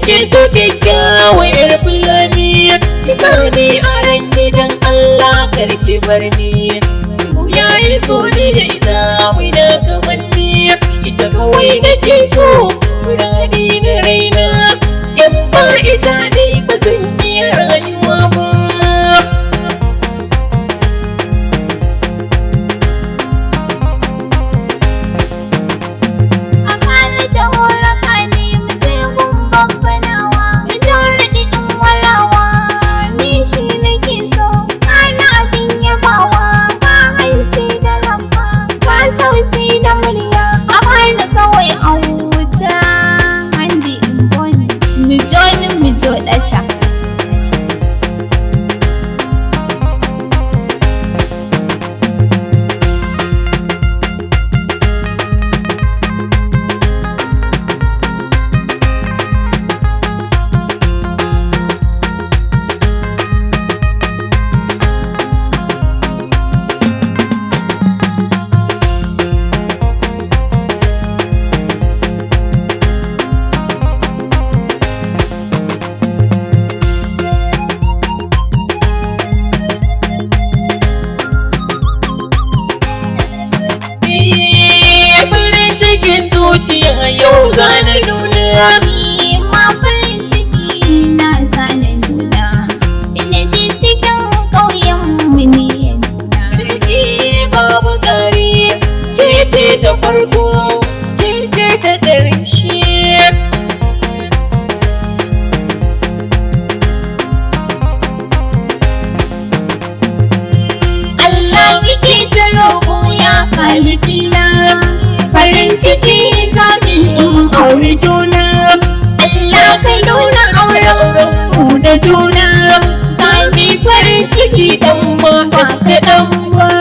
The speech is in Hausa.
nake so kyakkyawar yar fulani sani a ran gidan Allah karki barni so yayi so ni da ita mai da kamanni ita kawai nake so muradi na raina in ba ita dai ba zan iya rayuwa ba. Zuciya yau zana nuna ma farin ciki na zana nuna ina ji cikin ƙauyen mu ne ya nuna babu gari ke ce ta farko ke ce ta ƙarshe Allah kike ta roƙo ya kalifina farin ciki zami in aure juna Allah ka nuna auren mu da juna zami farin ciki dan ba kaɗan ba.